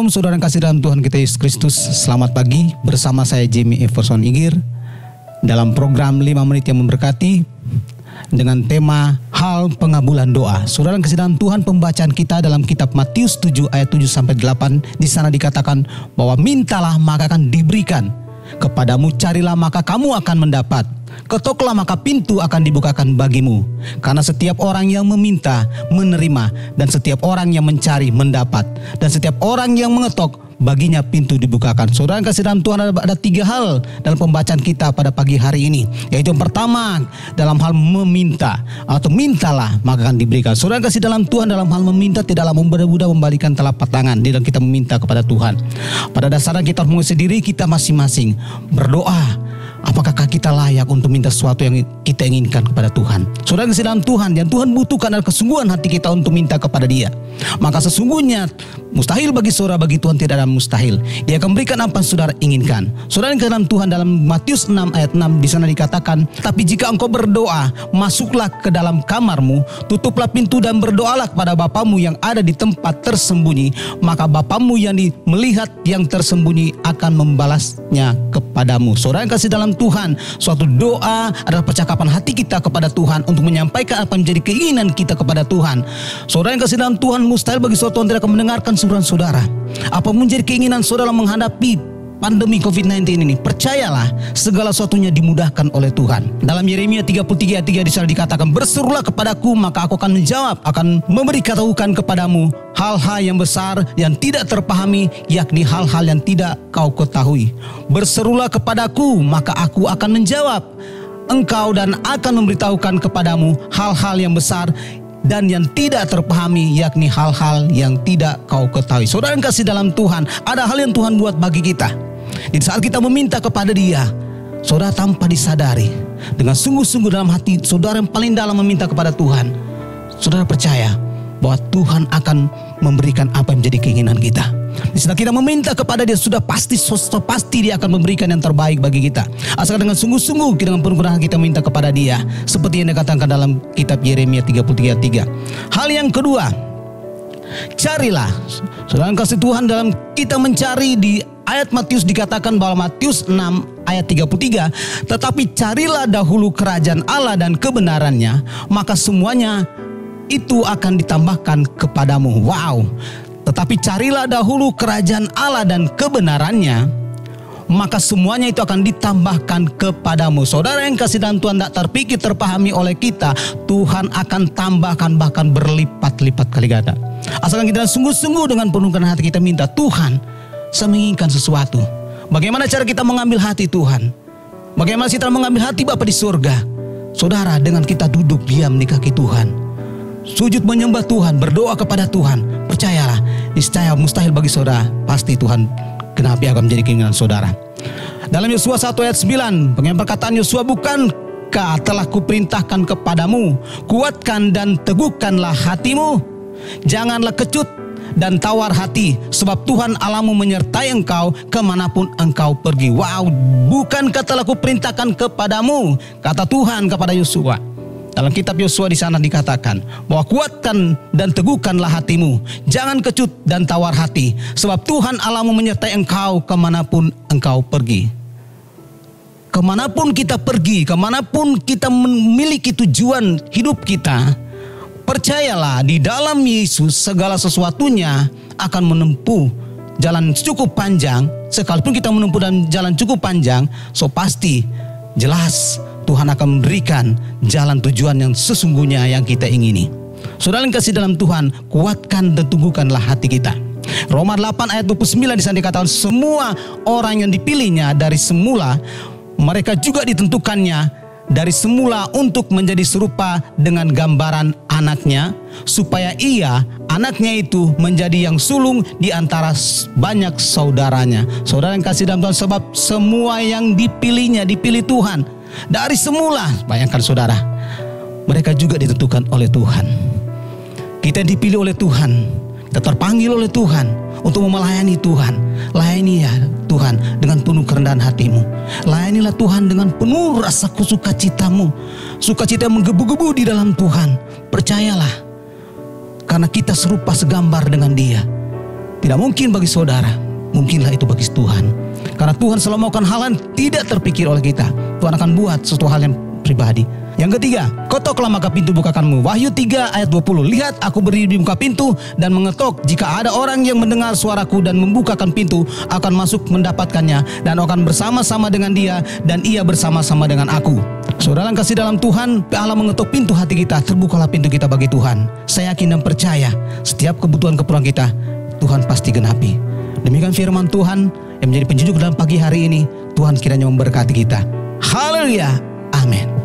Shalom saudara yang kasih dalam Tuhan kita Yesus Kristus. Selamat pagi bersama saya Jamie Everson Igir dalam program 5 menit yang memberkati dengan tema hal pengabulan doa. Saudara yang kasih dalam Tuhan, pembacaan kita dalam kitab Matius 7 ayat 7 sampai 8. Di sana dikatakan bahwa mintalah maka akan diberikan kepadamu, carilah maka kamu akan mendapat, ketoklah maka pintu akan dibukakan bagimu. Karena setiap orang yang meminta menerima, dan setiap orang yang mencari mendapat, dan setiap orang yang mengetok baginya pintu dibukakan. Saudara yang kasih dalam Tuhan, ada 3 hal dalam pembacaan kita pada pagi hari ini. Yaitu yang pertama dalam hal meminta, atau mintalah maka akan diberikan. Saudara yang kasih dalam Tuhan, dalam hal meminta tidaklah mudah-mudah membalikan telapak tangan dalam kita meminta kepada Tuhan. Pada dasarnya kita harus mengisi diri kita masing-masing berdoa. Apakah kita layak untuk minta sesuatu yang kita inginkan kepada Tuhan? Saudara yang kasih dalam Tuhan, yang Tuhan butuhkan adalah kesungguhan hati kita untuk minta kepada Dia. Maka sesungguhnya mustahil bagi saudara, bagi Tuhan tidak ada mustahil. Dia akan berikan apa yang saudara inginkan. Saudara yang kasih dalam Tuhan, dalam Matius 6 ayat 6 di sana dikatakan, tapi jika engkau berdoa, masuklah ke dalam kamarmu, tutuplah pintu dan berdoalah kepada Bapamu yang ada di tempat tersembunyi, maka Bapamu yang melihat yang tersembunyi akan membalasnya kepadamu. Saudara yang kasih dalam Tuhan, suatu doa adalah percakapan hati kita kepada Tuhan untuk menyampaikan apa yang menjadi keinginan kita kepada Tuhan. Saudara yang kasih dalam Tuhan, mustahil bagi suatu Tuhan tidak akan mendengarkan suruhan saudara. Apa menjadi keinginan saudara menghadapi pandemi COVID-19 ini, percayalah segala sesuatunya dimudahkan oleh Tuhan. Dalam Yeremia 33 ayat 3 di sana dikatakan, berserulah kepadaku maka aku akan menjawab, akan memberitahukan kepadamu hal-hal yang besar yang tidak terpahami, yakni hal-hal yang tidak kau ketahui. Berserulah kepadaku maka aku akan menjawab engkau dan akan memberitahukan kepadamu hal-hal yang besar dan yang tidak terpahami, yakni hal-hal yang tidak kau ketahui. Saudara yang kasih dalam Tuhan, ada hal yang Tuhan buat bagi kita. Di saat kita meminta kepada Dia, saudara tanpa disadari, dengan sungguh-sungguh dalam hati saudara yang paling dalam meminta kepada Tuhan, saudara percaya bahwa Tuhan akan memberikan apa yang menjadi keinginan kita. Di saat kita meminta kepada Dia, sudah pasti Dia akan memberikan yang terbaik bagi kita. Asalkan dengan sungguh-sungguh dengan penuh kita minta kepada Dia, seperti yang dikatakan dalam kitab Yeremia 33 ayat 3. Hal yang kedua, carilah. Saudara kasih Tuhan, dalam kita mencari di ayat Matius dikatakan bahwa Matius 6 ayat 33, tetapi carilah dahulu kerajaan Allah dan kebenarannya, maka semuanya itu akan ditambahkan kepadamu. Wow. Tetapi carilah dahulu kerajaan Allah dan kebenarannya, maka semuanya itu akan ditambahkan kepadamu. Saudara yang kasih dalam Tuhan, tidak terpikir terpahami oleh kita, Tuhan akan tambahkan bahkan berlipat-lipat kali ganda. Asalkan kita sungguh-sungguh dengan penuh hati kita minta, Tuhan, saya menginginkan sesuatu. Bagaimana cara kita mengambil hati Tuhan? Bagaimana kita mengambil hati Bapa di surga? Saudara, dengan kita duduk diam di kaki Tuhan, sujud menyembah Tuhan, berdoa kepada Tuhan, percayalah, niscaya mustahil bagi saudara, pasti Tuhan genapi akan menjadi keinginan saudara. Dalam Yosua 1 ayat 9, dengan perkataan Yosua, bukankah telah kuperintahkan kepadamu, kuatkan dan teguhkanlah hatimu, janganlah kecut dan tawar hati, sebab Tuhan Allahmu menyertai engkau kemanapun engkau pergi. Wow, bukankah telah kuperintahkan kepadamu, kata Tuhan kepada Yosua. Dalam kitab Yosua di sana dikatakan bahwa kuatkan dan teguhkanlah hatimu, jangan kecut dan tawar hati, sebab Tuhan Allahmu menyertai engkau kemanapun engkau pergi. Kemanapun kita pergi, kemanapun kita memiliki tujuan hidup kita, percayalah di dalam Yesus segala sesuatunya akan menempuh jalan cukup panjang. Sekalipun kita menempuh dan jalan cukup panjang, so pasti jelas Tuhan akan memberikan jalan tujuan yang sesungguhnya yang kita ingini. Saudara yang kasih dalam Tuhan, kuatkan dan teguhkanlah hati kita. Roma 8 ayat 29 di sana dikatakan, semua orang yang dipilihnya dari semula, mereka juga ditentukannya dari semula untuk menjadi serupa dengan gambaran anaknya, supaya ia, anaknya itu, menjadi yang sulung di antara banyak saudaranya. Saudara yang kasih dalam Tuhan, sebab semua yang dipilihnya, dipilih Tuhan dari semula. Bayangkan saudara, mereka juga ditentukan oleh Tuhan. Kita dipilih oleh Tuhan, kita terpanggil oleh Tuhan untuk melayani Tuhan. Layani ya Tuhan dengan penuh kerendahan hatimu. Layanilah Tuhan dengan penuh rasa sukacitamu, sukacita yang menggebu-gebu di dalam Tuhan. Percayalah, karena kita serupa segambar dengan Dia. tidak mungkin bagi saudara, mungkinlah itu bagi Tuhan. Karena Tuhan selalu melakukan hal yang tidak terpikir oleh kita. Tuhan akan buat sesuatu hal yang pribadi. Yang ketiga, ketoklah maka pintu bukakanmu. Wahyu 3 ayat 20. Lihat aku berdiri di muka pintu dan mengetok. Jika ada orang yang mendengar suaraku dan membukakan pintu, akan masuk mendapatkannya dan akan bersama-sama dengan dia dan ia bersama-sama dengan aku. Saudara yang kasih dalam Tuhan, Allah mengetuk pintu hati kita. Terbukalah pintu kita bagi Tuhan. Saya yakin dan percaya setiap kebutuhan kita Tuhan pasti genapi. Demikian firman Tuhan yang menjadi penjujuk dalam pagi hari ini. Tuhan kiranya memberkati kita. Haleluya. Amin.